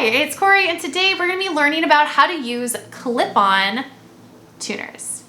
Hi, it's Cory, and today we're going to be learning about how to use clip-on tuners.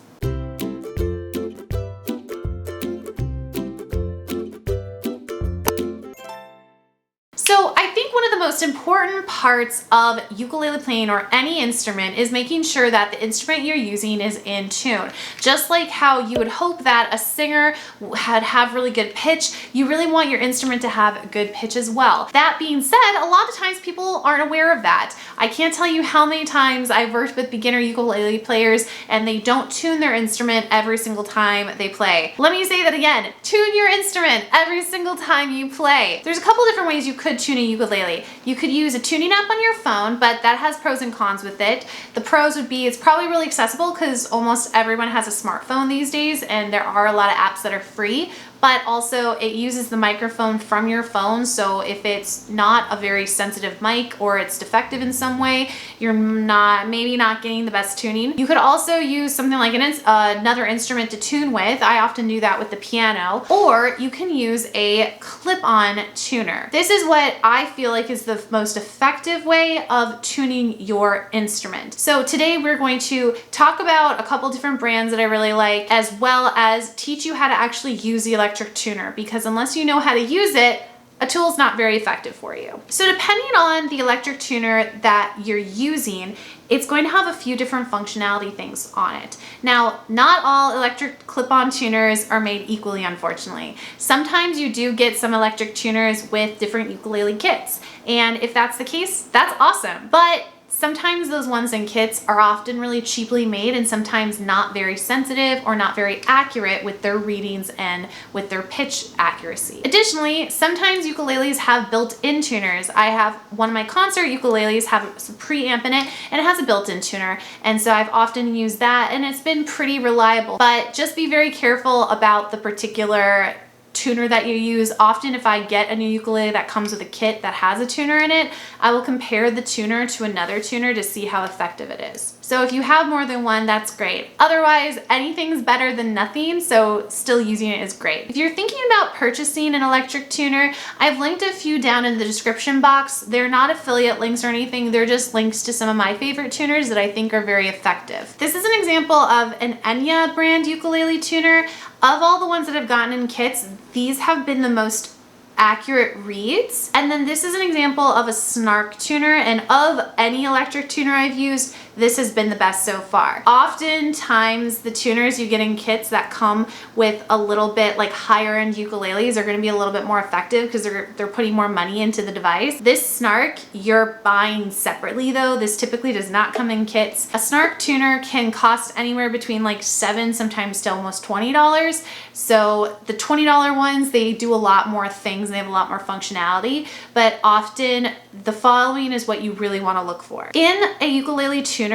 So I think one of the most important parts of ukulele playing or any instrument is making sure that the instrument you're using is in tune. Just like how you would hope that a singer would have really good pitch, you really want your instrument to have good pitch as well. That being said, a lot of times people aren't aware of that. I can't tell you how many times I've worked with beginner ukulele players and they don't tune their instrument every single time they play. Let me say that again, tune your instrument every single time you play. There's a couple different ways you could tune a ukulele. You could use a tuning app on your phone, but that has pros and cons with it. The pros would be it's probably really accessible because almost everyone has a smartphone these days and there are a lot of apps that are free, but also it uses the microphone from your phone. So if it's not a very sensitive mic or it's defective in some way, you're maybe not getting the best tuning. You could also use something like another instrument to tune with. I often do that with the piano, or you can use a clip-on tuner. This is what I feel like is the most effective way of tuning your instrument. So today we're going to talk about a couple different brands that I really like, as well as teach you how to actually use the electric tuner, because unless you know how to use it, a tool is not very effective for you. So depending on the electric tuner that you're using, it's going to have a few different functionality things on it. Now, not all electric clip-on tuners are made equally, unfortunately. Sometimes you do get some electric tuners with different ukulele kits, and if that's the case, that's awesome. But sometimes those ones in kits are often really cheaply made and sometimes not very sensitive or not very accurate with their readings and with their pitch accuracy. Additionally, sometimes ukuleles have built-in tuners. I have one of my concert ukuleles have some preamp in it and it has a built-in tuner, and so I've often used that and it's been pretty reliable. But just be very careful about the particular tuner that you use. Often if I get a new ukulele that comes with a kit that has a tuner in it, I will compare the tuner to another tuner to see how effective it is. So if you have more than one, that's great. Otherwise, anything's better than nothing, so still using it is great. If you're thinking about purchasing an electric tuner, I've linked a few down in the description box. They're not affiliate links or anything, they're just links to some of my favorite tuners that I think are very effective. This is an example of an Enya brand ukulele tuner. Of all the ones that I've gotten in kits, these have been the most accurate reads. And then this is an example of a Snark tuner, and of any electric tuner I've used, this has been the best so far. Oftentimes the tuners you get in kits that come with a little bit like higher end ukuleles are going to be a little bit more effective because they're putting more money into the device. This Snark you're buying separately though. This typically does not come in kits. A Snark tuner can cost anywhere between like $7, sometimes to almost $20. So the $20 ones, they do a lot more things and they have a lot more functionality, but often the following is what you really want to look for. In a ukulele tuner,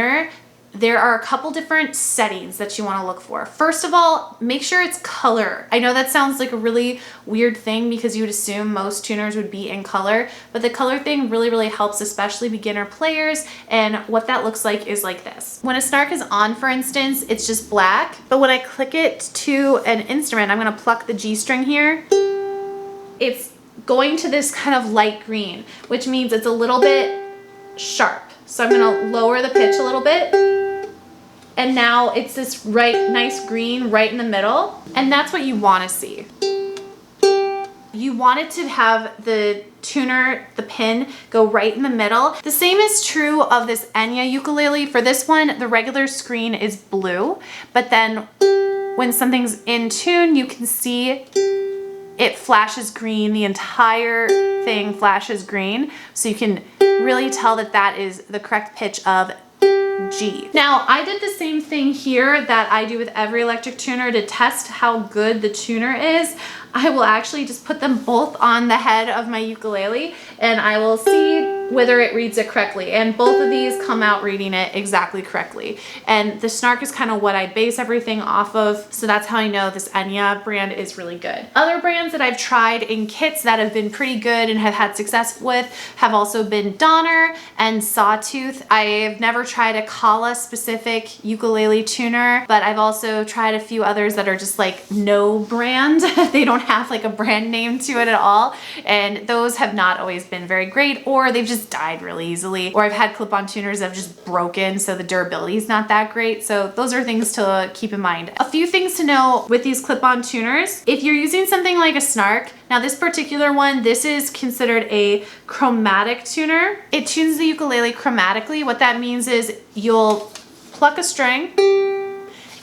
there are a couple different settings that you want to look for. First of all, make sure it's color. I know that sounds like a really weird thing because you would assume most tuners would be in color, but the color thing really helps, especially beginner players, and what that looks like is like this. When a Snark is on, for instance, it's just black, but when I click it to an instrument, I'm going to pluck the G string here, it's going to this kind of light green, which means it's a little bit sharp. So I'm going to lower the pitch a little bit, and now it's this nice green right in the middle, and that's what you want to see. You want it to have the tuner, the pin, go right in the middle. The same is true of this Enya ukulele. For this one, the regular screen is blue, but then when something's in tune, you can see it flashes green. The entire thing flashes green, so you can really tell that that is the correct pitch of G. Now, I did the same thing here that I do with every electric tuner to test how good the tuner is. I will actually just put them both on the head of my ukulele and I will see whether it reads it correctly. And both of these come out reading it exactly correctly. And the Snark is kind of what I base everything off of. So that's how I know this Enya brand is really good. Other brands that I've tried in kits that have been pretty good and have had success with have also been Donner and Sawtooth. I've never tried a Kala specific ukulele tuner, but I've also tried a few others that are just like no brand. They don't have like a brand name to it at all. And those have not always been very great, or they've just just died really easily, or I've had clip-on tuners that have just broken, so the durability is not that great. So those are things to keep in mind. A few things to know with these clip-on tuners. If you're using something like a Snark, now this particular one, this is considered a chromatic tuner. It tunes the ukulele chromatically. What that means is you'll pluck a string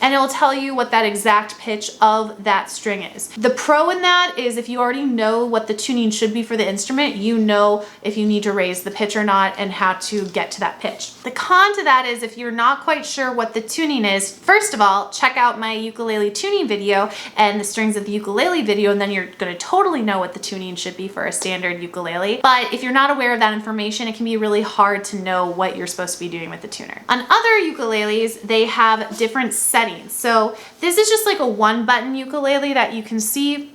and it will tell you what that exact pitch of that string is. The pro in that is if you already know what the tuning should be for the instrument, you know if you need to raise the pitch or not and how to get to that pitch. The con to that is if you're not quite sure what the tuning is, first of all, check out my ukulele tuning video and the strings of the ukulele video, and then you're gonna totally know what the tuning should be for a standard ukulele. But if you're not aware of that information, it can be really hard to know what you're supposed to be doing with the tuner. On other ukuleles, they have different settings. So this is just like a one button ukulele that you can see.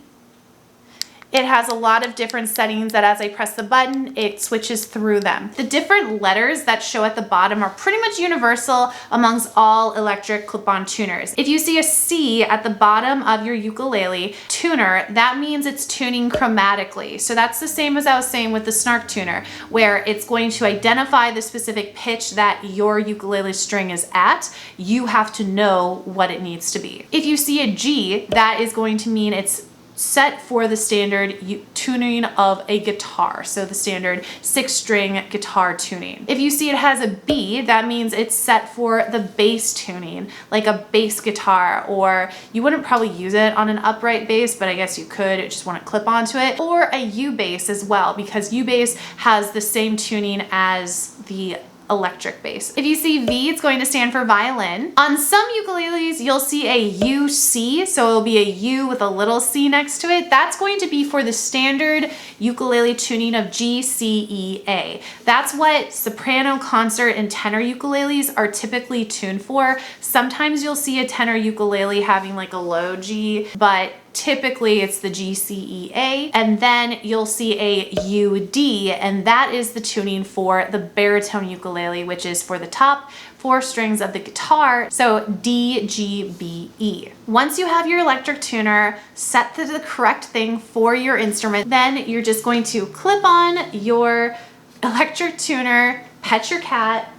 It has a lot of different settings that as I press the button, it switches through them. The different letters that show at the bottom are pretty much universal amongst all electric clip-on tuners. If you see a C at the bottom of your ukulele tuner, that means it's tuning chromatically. So that's the same as I was saying with the Snark tuner, where it's going to identify the specific pitch that your ukulele string is at. You have to know what it needs to be. If you see a G, that is going to mean it's set for the standard tuning of a guitar, so the standard 6-string guitar tuning. If you see it has a B, that means it's set for the bass tuning, like a bass guitar, or you wouldn't probably use it on an upright bass, but I guess you could, it just wouldn't clip onto it, or a U bass as well, because U bass has the same tuning as the electric bass. If you see V, it's going to stand for violin. On some ukuleles, you'll see a UC, so it'll be a U with a little C next to it. That's going to be for the standard ukulele tuning of G, C, E, A. That's what soprano, concert, and tenor ukuleles are typically tuned for. Sometimes you'll see a tenor ukulele having like a low G, but typically it's the G, C, E, A, and then you'll see a U, D, and that is the tuning for the baritone ukulele, which is for the top 4 strings of the guitar, so D, G, B, E. Once you have your electric tuner set to the correct thing for your instrument, then you're just going to clip on your electric tuner, pet your cat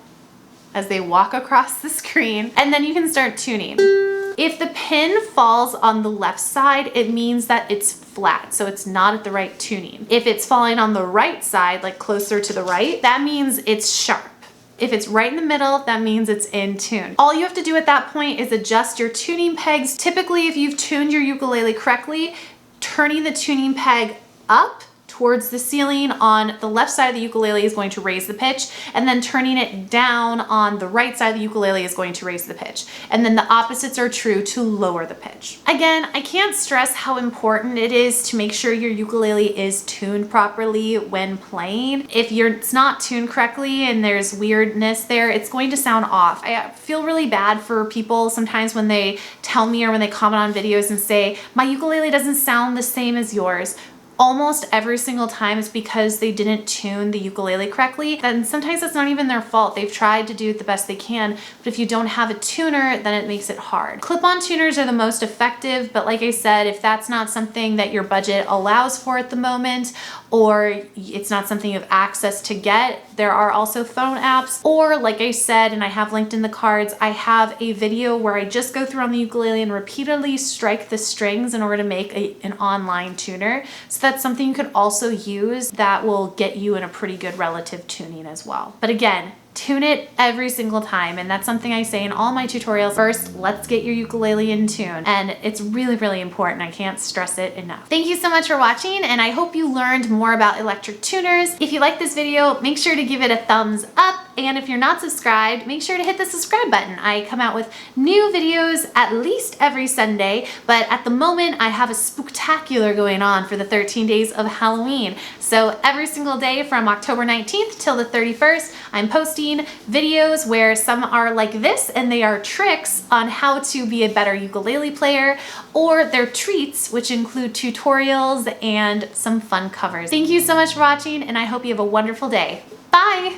as they walk across the screen, and then you can start tuning. If the pin falls on the left side, it means that it's flat, so it's not at the right tuning. If it's falling on the right side, like closer to the right, that means it's sharp. If it's right in the middle, that means it's in tune. All you have to do at that point is adjust your tuning pegs. Typically, if you've tuned your ukulele correctly, turning the tuning peg up towards the ceiling on the left side of the ukulele is going to raise the pitch, and then turning it down on the right side of the ukulele is going to raise the pitch. And then the opposites are true to lower the pitch. Again, I can't stress how important it is to make sure your ukulele is tuned properly when playing. If it's not tuned correctly and there's weirdness there, it's going to sound off. I feel really bad for people sometimes when they tell me or when they comment on videos and say, my ukulele doesn't sound the same as yours. Almost every single time it's because they didn't tune the ukulele correctly. And sometimes it's not even their fault. They've tried to do it the best they can, but if you don't have a tuner, then it makes it hard. Clip-on tuners are the most effective, but like I said, if that's not something that your budget allows for at the moment, or it's not something you have access to get, there are also phone apps, or like I said, and I have linked in the cards, I have a video where I just go through on the ukulele and repeatedly strike the strings in order to make an online tuner. So that's something you could also use that will get you in a pretty good relative tuning as well. But again, tune it every single time, and that's something I say in all my tutorials. First, let's get your ukulele in tune, and it's really, really important. I can't stress it enough. Thank you so much for watching, and I hope you learned more about electric tuners. If you like this video, make sure to give it a thumbs up, and if you're not subscribed, make sure to hit the subscribe button. I come out with new videos at least every Sunday, but at the moment I have a spooktacular going on for the 13 days of Halloween. So every single day from October 19th till the 31st, I'm posting videos where some are like this and they are tricks on how to be a better ukulele player, or they're treats which include tutorials and some fun covers. Thank you so much for watching, and I hope you have a wonderful day. Bye!